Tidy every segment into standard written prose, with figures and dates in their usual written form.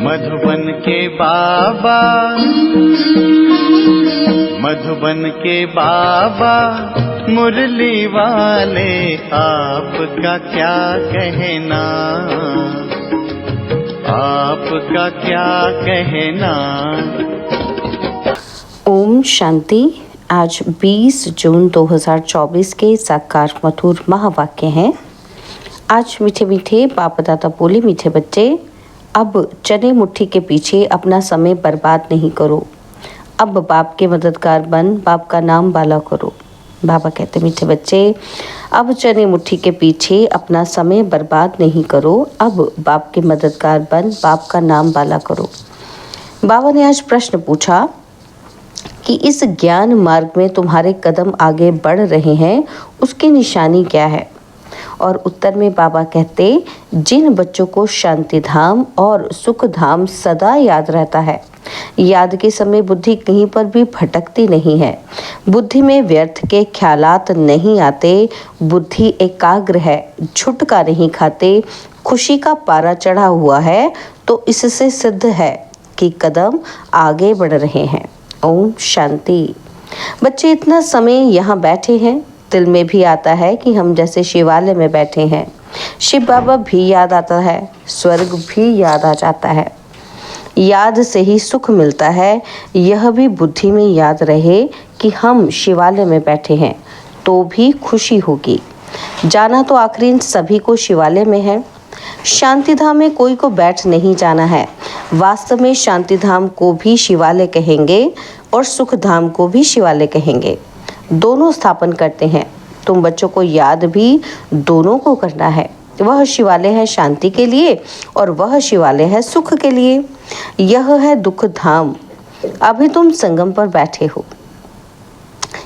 मधुबन के बाबा, मधुबन के बाबा मुरली वाले, आपका क्या कहना, आपका क्या कहना। ओम शांति। आज 20 जून 2024 के साकार मधुर महावाक्य हैं। आज मीठे मीठे बाप दादा बोले, मीठे बच्चे अब चने मुट्ठी के पीछे अपना समय बर्बाद नहीं करो। अब बाप के मददगार बन बाप का नाम बाला करो। बाबा कहते, मीठे बच्चे अब चने मुट्ठी के पीछे अपना समय बर्बाद नहीं करो। अब बाप के मददगार बन बाप का नाम बाला करो। बाबा ने आज प्रश्न पूछा कि इस ज्ञान मार्ग में तुम्हारे कदम आगे बढ़ रहे हैं, उसकी निशानी क्या है। और उत्तर में बाबा कहते, जिन बच्चों को शांति धाम और सुख धाम सदा याद रहता है, याद के समय बुद्धि कहीं पर भी भटकती नहीं है, बुद्धि में व्यर्थ के ख्यालात नहीं आते, बुद्धि एकाग्र है, झुटका नहीं खाते, खुशी का पारा चढ़ा हुआ है, तो इससे सिद्ध है कि कदम आगे बढ़ रहे हैं। ओम शांति। बच्चे इतना समय यहाँ बैठे हैं, दिल में भी आता है कि हम जैसे शिवालय में बैठे हैं। शिव बाबा भी याद आता है, स्वर्ग भी याद आ जाता है। याद से ही सुख मिलता है। यह भी बुद्धि में याद रहे कि हम शिवालय में बैठे हैं तो भी खुशी होगी। जाना तो आखिरी इन सभी को शिवालय में है। शांति धाम में कोई को बैठ नहीं जाना है। वास्तव में शांति धाम को भी शिवालय कहेंगे और सुख धाम को भी शिवालय कहेंगे। दोनों स्थापन करते हैं। तुम बच्चों को याद भी दोनों को करना है। वह शिवालय है शांति के लिए और वह शिवालय है सुख के लिए। यह है दुख धाम। अभी तुम संगम पर बैठे हो।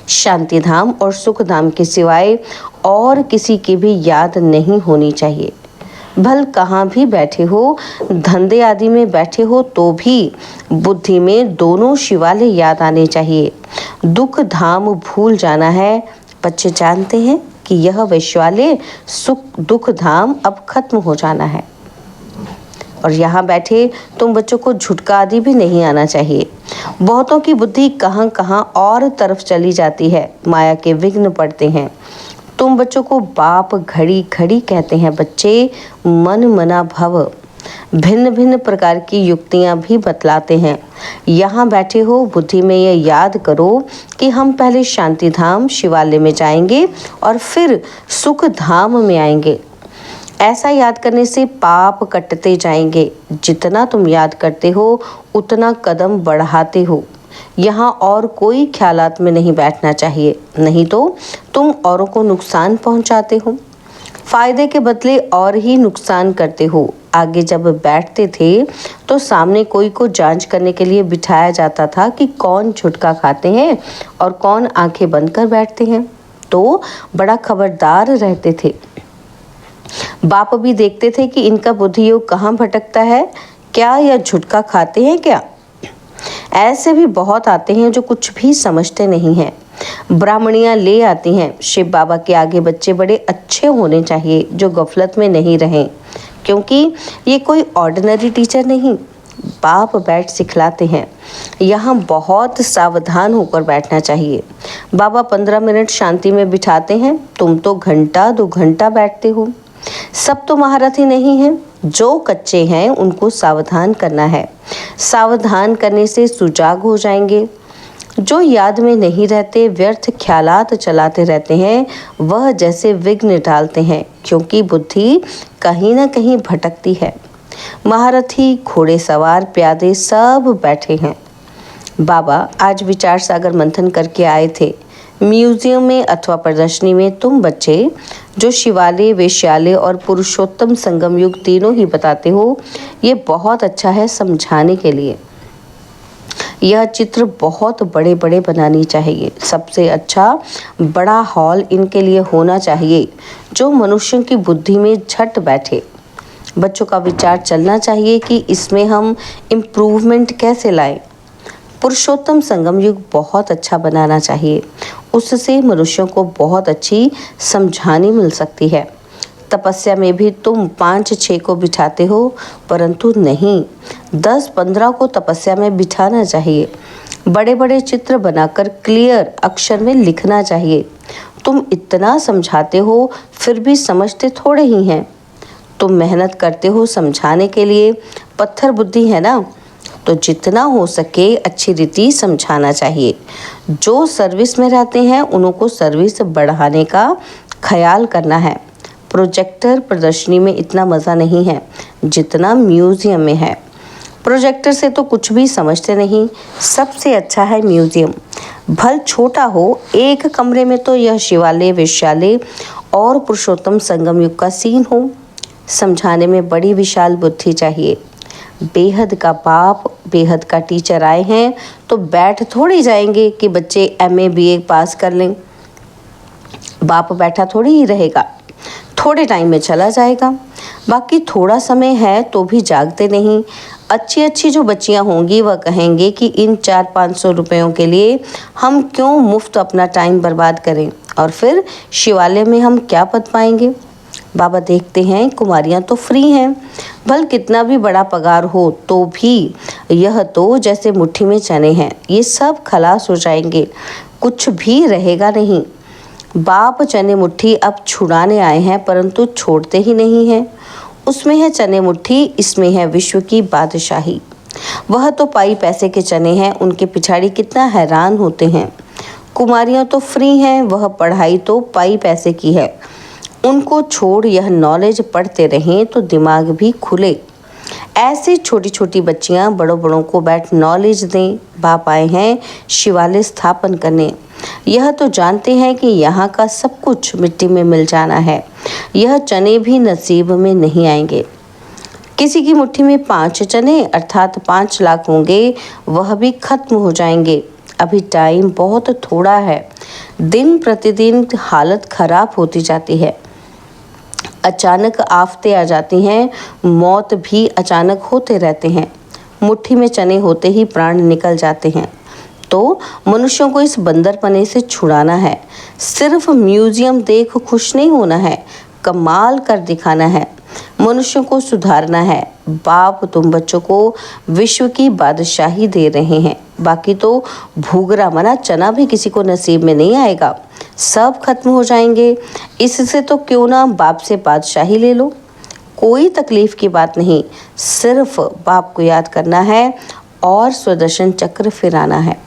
शांति धाम और सुख धाम के सिवाय और किसी की भी याद नहीं होनी चाहिए। भल कहाँ भी बैठे हो, धंधे आदि में बैठे हो, तो भी बुद्धि में दोनों शिवालय याद आने चाहिए। दुख धाम भूल जाना है। बच्चे जानते हैं कि यह वैश्वालय सुख दुख धाम अब खत्म हो जाना है। और यहाँ बैठे तुम बच्चों को झुटका आदि भी नहीं आना चाहिए। बहुतों की बुद्धि कहाँ कहाँ और तरफ चली जाती है, माया के विघ्न पड़ते हैं। तुम बच्चों को बाप घड़ी घड़ी कहते हैं। बच्चे मन मना भव, भिन्न भिन्न प्रकार की युक्तियां भी बतलाते हैं। यहाँ बैठे हो, बुद्धि में यह याद करो कि हम पहले शांति धाम शिवालय में जाएंगे और फिर सुख धाम में आएंगे। ऐसा याद करने से पाप कटते जाएंगे। जितना तुम याद करते हो उतना कदम बढ़ाते हो। यहाँ और कोई ख्यालात में नहीं बैठना चाहिए, नहीं तो तुम औरों को नुकसान पहुँचाते हो, फायदे के बदले और ही नुकसान करते हो। आगे जब बैठते थे तो सामने कोई को जांच करने के लिए बिठाया जाता था कि कौन झुटका खाते हैं और कौन आंखें बंद कर बैठते हैं, तो बड़ा खबरदार रहते थे। बाप भी देखते थे कि इनका बुद्धि योग कहाँ भटकता है, क्या यह झुटका खाते हैं क्या। ऐसे भी बहुत आते हैं जो कुछ भी समझते नहीं हैं। ब्राह्मणियां ले आती हैं। शिव बाबा के आगे बच्चे बड़े अच्छे होने चाहिए जो गफलत में नहीं रहें, क्योंकि ये कोई ऑर्डिनरी टीचर नहीं, बाप बैठ सिखलाते हैं। यहाँ बहुत सावधान होकर बैठना चाहिए। बाबा 15 मिनट शांति में बिठाते हैं, तुम तो घंटा 2 घंटा बैठते हो। सब तो महारथी नहीं हैं, जो कच्चे हैं उनको सावधान करना है। सावधान करने से सुजाग हो जाएंगे। जो याद में नहीं रहते, व्यर्थ ख्यालात चलाते रहते हैं, वह जैसे विघ्न डालते हैं, क्योंकि बुद्धि कहीं ना कहीं भटकती है। महारथी, घोड़े सवार, प्यादे सब बैठे हैं। बाबा आज विचार सागर मंथन करके आए थे। म्यूजियम में अथवा प्रदर्शनी में तुम बच्चे जो शिवालय, वेश्यालय और पुरुषोत्तम संगम युग तीनों ही बताते हो, ये बहुत अच्छा है समझाने के लिए। यह चित्र बहुत बड़े बड़े बनानी चाहिए। सबसे अच्छा बड़ा हॉल इनके लिए होना चाहिए जो मनुष्यों की बुद्धि में झट बैठे। बच्चों का विचार चलना चाहिए कि इसमें हम इम्प्रूवमेंट कैसे लाएं। पुरुषोत्तम संगम युग बहुत अच्छा बनाना चाहिए, उससे मनुष्यों को बहुत अच्छी समझानी मिल सकती है। तपस्या में भी तुम 5-6 को बिठाते हो, परंतु नहीं, 10-15 को तपस्या में बिठाना चाहिए। बड़े बड़े चित्र बनाकर क्लियर अक्षर में लिखना चाहिए। तुम इतना समझाते हो फिर भी समझते थोड़े ही हैं। तुम मेहनत करते हो समझाने के लिए, पत्थर बुद्धि है ना, तो जितना हो सके अच्छी रीति समझाना चाहिए। जो सर्विस में रहते हैं उनको सर्विस बढ़ाने का ख्याल करना है। प्रोजेक्टर प्रदर्शनी में इतना मज़ा नहीं है जितना म्यूज़ियम में है। प्रोजेक्टर से तो कुछ भी समझते नहीं। सबसे अच्छा है म्यूज़ियम। भल छोटा हो, एक कमरे में तो यह शिवालय, वेश्यालय और पुरुषोत्तम संगम युग का सीन हो। समझाने में बड़ी विशाल बुद्धि चाहिए। बेहद का बाप, बेहद का टीचर आए हैं तो बैठ थोड़ी जाएंगे कि बच्चे MA BA पास कर लें। बाप बैठा थोड़ी ही रहेगा, थोड़े टाइम में चला जाएगा। बाकी थोड़ा समय है तो भी जागते नहीं। अच्छी अच्छी जो बच्चियां होंगी वह कहेंगे कि इन 400-500 रुपयों के लिए हम क्यों मुफ्त अपना टाइम बर्बाद करें, और फिर शिवालय में हम क्या पद पाएंगे। बाबा देखते हैं कुमारियां तो फ्री हैं, भल कितना भी बड़ा पगार हो तो भी यह तो जैसे मुट्ठी में चने हैं, ये सब खलास हो जाएंगे, कुछ भी रहेगा नहीं। बाप चने मुट्ठी अब छुड़ाने आए हैं परंतु छोड़ते ही नहीं हैं। उसमें है चने मुट्ठी, इसमें है विश्व की बादशाही। वह तो पाई पैसे के चने हैं, उनके पिछाड़ी कितना हैरान होते हैं। कुमारियां तो फ्री हैं, वह पढ़ाई तो पाई पैसे की है। उनको छोड़ यह नॉलेज पढ़ते रहें तो दिमाग भी खुले। ऐसे छोटी छोटी बच्चियां बड़ों बड़ों को बैठ नॉलेज दें। बाप आए हैं शिवालय स्थापन करने। यह तो जानते हैं कि यहाँ का सब कुछ मिट्टी में मिल जाना है। यह चने भी नसीब में नहीं आएंगे। किसी की मुट्ठी में 5 चने अर्थात 5 लाख होंगे, वह भी खत्म हो जाएंगे। अभी टाइम बहुत थोड़ा है। दिन प्रतिदिन हालत खराब होती जाती है। अचानक आफतें आ जाती हैं, मौत भी अचानक होते रहते हैं। मुट्ठी में चने होते ही प्राण निकल जाते हैं। तो मनुष्यों को इस बंदरपने से छुड़ाना है। सिर्फ म्यूजियम देख खुश नहीं होना है, कमाल कर दिखाना है। मनुष्यों को सुधारना है। बाप तुम बच्चों को विश्व की बादशाही दे रहे हैं। बाकी तो भूगरा मना चना भी किसी को नसीब में नहीं आएगा, सब खत्म हो जाएंगे। इससे तो क्यों ना बाप से बादशाही ले लो। कोई तकलीफ की बात नहीं, सिर्फ बाप को याद करना है और स्वदर्शन चक्र फिराना है।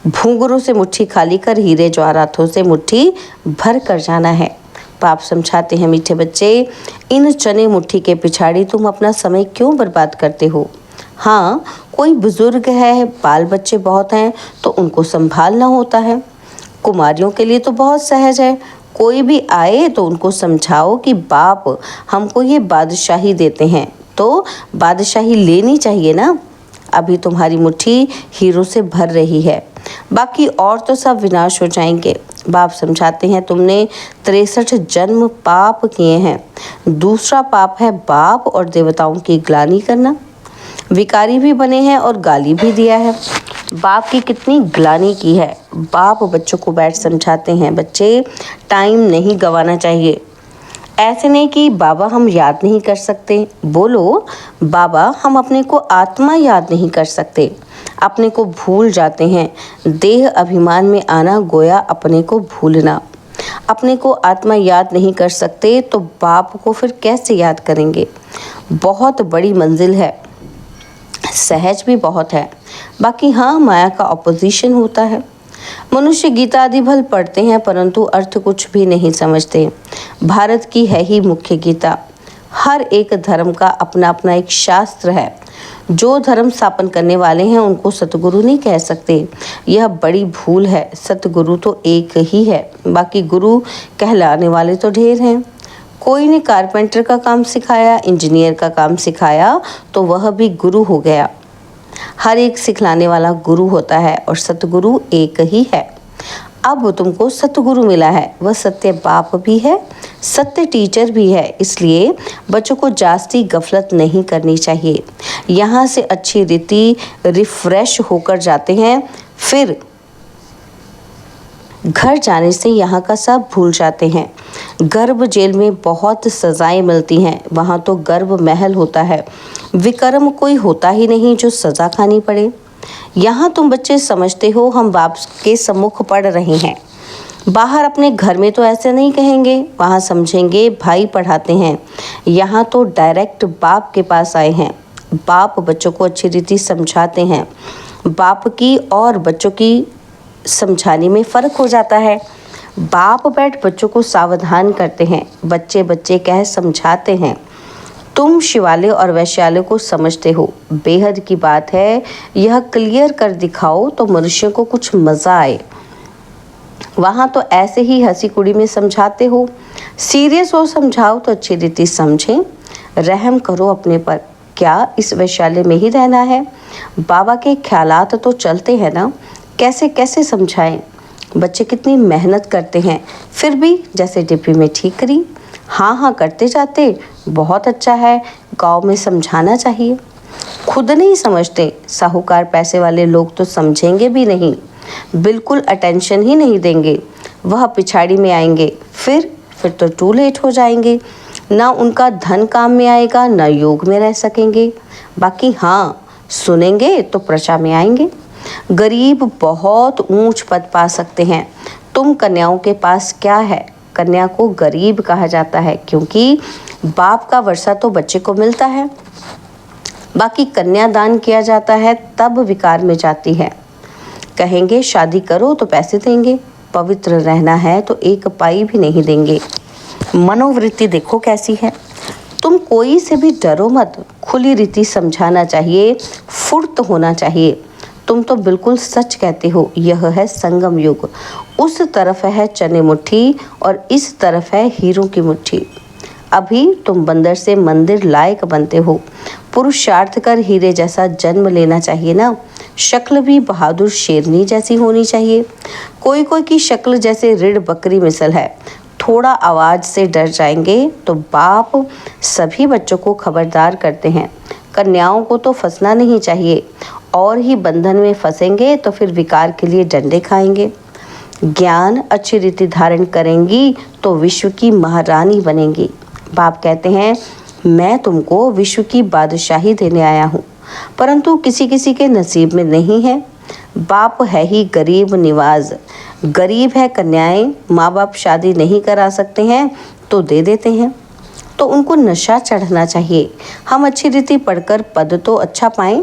भूंगरों से मुट्ठी खाली कर हीरे जवाहरातों से मुट्ठी भर कर जाना है। बाप समझाते हैं, मीठे बच्चे, इन चने मुट्ठी के पिछाड़ी तुम अपना समय क्यों बर्बाद करते हो। हाँ, कोई बुजुर्ग है, बाल बच्चे बहुत हैं तो उनको संभालना होता है। कुमारियों के लिए तो बहुत सहज है। कोई भी आए तो उनको समझाओ कि बाप हमको ये बादशाही देते हैं तो बादशाही लेनी चाहिए ना। अभी तुम्हारी मुट्ठी हीरो से भर रही है, बाकी और तो सब विनाश हो जाएंगे। बाप समझाते हैं, तुमने 63 जन्म पाप किए हैं। दूसरा पाप है बाप और देवताओं की ग्लानि करना। विकारी भी बने हैं और गाली भी दिया है। बाप की कितनी ग्लानि की है। बाप बच्चों को बैठ समझाते हैं, बच्चे टाइम नहीं गंवाना चाहिए। ऐसे नहीं कि बाबा हम याद नहीं कर सकते, बोलो बाबा हम अपने को आत्मा याद नहीं कर सकते, अपने को भूल जाते हैं। देह अभिमान में आना गोया अपने को भूलना। अपने को आत्मा याद नहीं कर सकते तो बाप को फिर कैसे याद करेंगे। बहुत बड़ी मंजिल है, सहज भी बहुत है। बाकी हाँ, माया का ऑपोजिशन होता है। मनुष्य गीता आदि भल पढ़ते हैं परंतु अर्थ कुछ भी नहीं समझते। भारत की है ही मुख्य गीता। हर एक धर्म का अपना अपना एक शास्त्र है। जो धर्म स्थापन करने वाले हैं उनको सतगुरु नहीं कह सकते, यह बड़ी भूल है। सतगुरु तो एक ही है, बाकी गुरु कहलाने वाले तो ढेर हैं। कोई ने कारपेंटर का काम सिखाया, इंजीनियर का काम सिखाया तो वह भी गुरु हो गया। हर एक सिखलाने वाला गुरु होता है और सतगुरु एक ही है। अब तुमको सतगुरु मिला है, वह सत्य बाप भी है, सत्य टीचर भी है। इसलिए बच्चों को जास्ती गफलत नहीं करनी चाहिए। यहाँ से अच्छी रीति रिफ्रेश होकर जाते हैं, फिर घर जाने से यहाँ का सब भूल जाते हैं। गर्भ जेल में बहुत सजाएं मिलती हैं, वहाँ तो गर्भ महल होता है। विक्रम कोई होता ही नहीं जो सजा खानी पड़े। यहाँ तुम बच्चे समझते हो हम बाप के सम्मुख पढ़ रहे हैं। बाहर अपने घर में तो ऐसे नहीं कहेंगे, वहाँ समझेंगे भाई पढ़ाते हैं। यहाँ तो डायरेक्ट बाप के पास आए हैं। बाप बच्चों को अच्छी रीति समझाते हैं। बाप की और बच्चों की समझाने में फ़र्क हो जाता है। बाप बैठ बच्चों को सावधान करते हैं, बच्चे बच्चे कह समझाते हैं। तुम शिवालय और वैश्यालय को समझते हो, बेहद की बात है। यह क्लियर कर दिखाओ तो मनुष्यों को कुछ मज़ा आए। वहाँ तो ऐसे ही हंसी कुड़ी में समझाते हो। सीरियस हो समझाओ तो अच्छी रीति समझें। रहम करो अपने पर, क्या इस वैश्यालय में ही रहना है? बाबा के ख्यालात तो चलते हैं ना, कैसे कैसे समझाएं। बच्चे कितनी मेहनत करते हैं, फिर भी जैसे डिब्बी में ठीकरी हाँ हाँ करते जाते। बहुत अच्छा है, गांव में समझाना चाहिए। खुद नहीं समझते, साहूकार पैसे वाले लोग तो समझेंगे भी नहीं, बिल्कुल अटेंशन ही नहीं देंगे। वह पिछाड़ी में आएंगे, फिर तो टू लेट हो जाएंगे। ना उनका धन काम में आएगा, ना योग में रह सकेंगे। बाकी हाँ, सुनेंगे तो प्रजा में आएंगे। गरीब बहुत ऊंच पद पा सकते हैं। तुम कन्याओं के पास क्या है? कन्या को गरीब कहा जाता है क्योंकि बाप का वर्षा तो बच्चे को मिलता है। बाकी कन्यादान किया जाता है तब विकार में जाती है। कहेंगे शादी करो तो पैसे देंगे, पवित्र रहना है तो एक पाई भी नहीं देंगे। मनोवृत्ति देखो कैसी है। तुम कोई से भी डरो मत, खुली रीति समझाना चाहिए, फुर्त होना चाहिए। तुम तो बिल्कुल सच कहते हो, यह है संगम युग। उस तरफ है चने मुट्ठी और इस तरफ है हीरों की मुट्ठी। अभी तुम बंदर से मंदिर लायक बनते हो। पुरुषार्थ कर हीरे जैसा जन्म लेना चाहिए ना। शक्ल भी बहादुर शेरनी जैसी होनी चाहिए। कोई कोई की शक्ल जैसे रीढ़ बकरी मिसल है। थोड़ा आवाज़ से डर जाएंगे तो बाप सभी बच्चों को खबरदार करते हैं। कन्याओं को तो फंसना नहीं चाहिए, और ही बंधन में फंसेंगे तो फिर विकार के लिए डंडे खाएंगे। ज्ञान अच्छी रीति धारण करेंगी तो विश्व की महारानी बनेंगी। बाप कहते हैं मैं तुमको विश्व की बादशाही देने आया हूँ, परंतु किसी किसी के नसीब में नहीं है। बाप है ही गरीब निवाज। गरीब है कन्याएं, माँ बाप शादी नहीं करा सकते हैं तो दे देते हैं, तो उनको नशा चढ़ना चाहिए। हम अच्छी रीति पढ़कर पद तो अच्छा पाएं।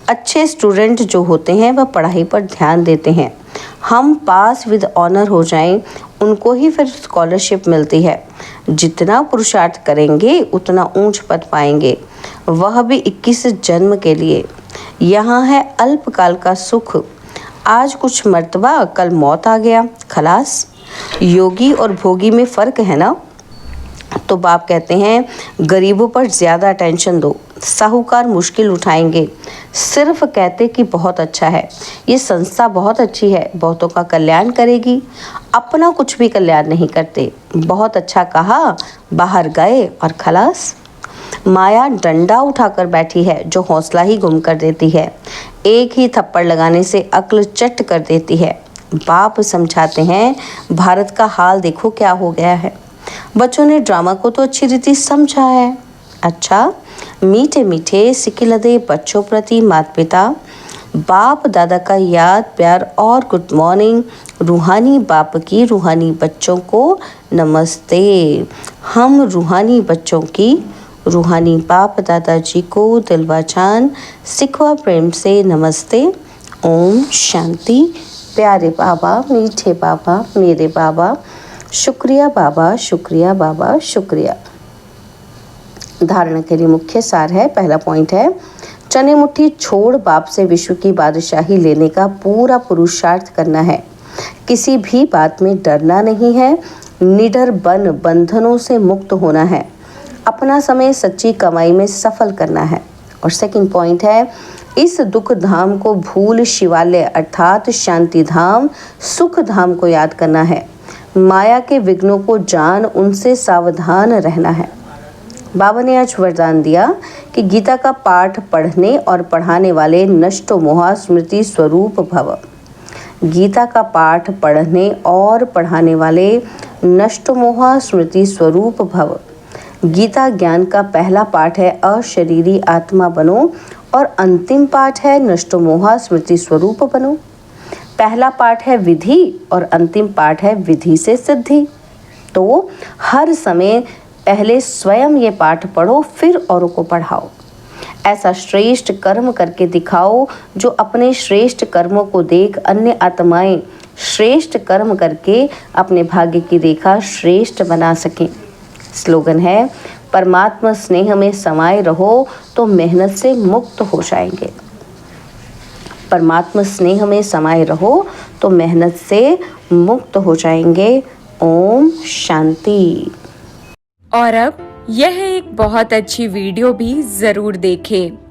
अच्छे स्टूडेंट जो होते हैं वह पढ़ाई पर ध्यान देते हैं। हम पास विद ऑनर हो जाएं, उनको ही फिर स्कॉलरशिप मिलती है। जितना पुरुषार्थ करेंगे उतना ऊंच पद पाएंगे, वह भी 21 जन्म के लिए। यहाँ है अल्पकाल का सुख। आज कुछ मर्तबा, कल मौत आ गया, खलास। योगी और भोगी में फ़र्क है ना। तो बाप कहते हैं गरीबों पर ज़्यादा टेंशन दो, साहूकार मुश्किल उठाएंगे। सिर्फ कहते कि बहुत अच्छा है, ये संस्था बहुत अच्छी है, बहुतों का कल्याण करेगी, अपना कुछ भी कल्याण नहीं करते। बहुत अच्छा कहा, बाहर गए और खलास। माया डंडा उठाकर बैठी है जो हौसला ही गुम कर देती है। एक ही थप्पड़ लगाने से अक्ल चट कर देती है। बाप समझाते हैं भारत का हाल देखो क्या हो गया है। बच्चों ने ड्रामा को तो अच्छी रीति समझा है। अच्छा, मीठे मीठे सिकिलदे बच्चों प्रति माता पिता, बाप दादा का याद प्यार और गुड मॉर्निंग। रूहानी बाप की रूहानी बच्चों को नमस्ते। हम रूहानी बच्चों की रूहानी बाप दादाजी को दिलवा जान सिखवा प्रेम से नमस्ते। ओम शांति। प्यारे बाबा, मीठे बाबा, मेरे बाबा, शुक्रिया बाबा, शुक्रिया बाबा, शुक्रिया। धारणा के लिए मुख्य सार है। पहला पॉइंट है, चने मुट्ठी छोड़ बाप से विश्व की बादशाही लेने का पूरा पुरुषार्थ करना है। किसी भी बात में डरना नहीं है। निडर बन बंधनों से मुक्त होना है। अपना समय सच्ची कमाई में सफल करना है। और सेकंड पॉइंट है, इस दुख धाम को भूल शिवालय अर्थात शांति धाम, सुख धाम को याद करना है। माया के विघ्नों को जान उनसे सावधान रहना है। बाबा ने आज वरदान दिया कि गीता का पाठ पढ़ने और पढ़ाने वाले नष्टो मोहा स्मृति स्वरूप भव। गीता का पाठ पढ़ने और पढ़ाने वाले नष्टमोह स्मृति स्वरूप भव। गीता ज्ञान का पहला पाठ है अशरीरी आत्मा बनो और अंतिम पाठ है नष्टमोह स्मृति स्वरूप बनो। पहला पाठ है विधि और अंतिम पाठ है विधि से सिद्धि। तो हर समय पहले स्वयं ये पाठ पढ़ो, फिर औरों को पढ़ाओ। ऐसा श्रेष्ठ कर्म करके दिखाओ जो अपने श्रेष्ठ कर्मों को देख अन्य आत्माएं श्रेष्ठ कर्म करके अपने भाग्य की रेखा श्रेष्ठ बना सकें। स्लोगन है, परमात्मा स्नेह में समाये रहो तो मेहनत से मुक्त हो जाएंगे। परमात्मा स्नेह में समाये रहो तो मेहनत से मुक्त हो जाएंगे। ओम शांति। और अब यह एक बहुत अच्छी वीडियो भी जरूर देखें।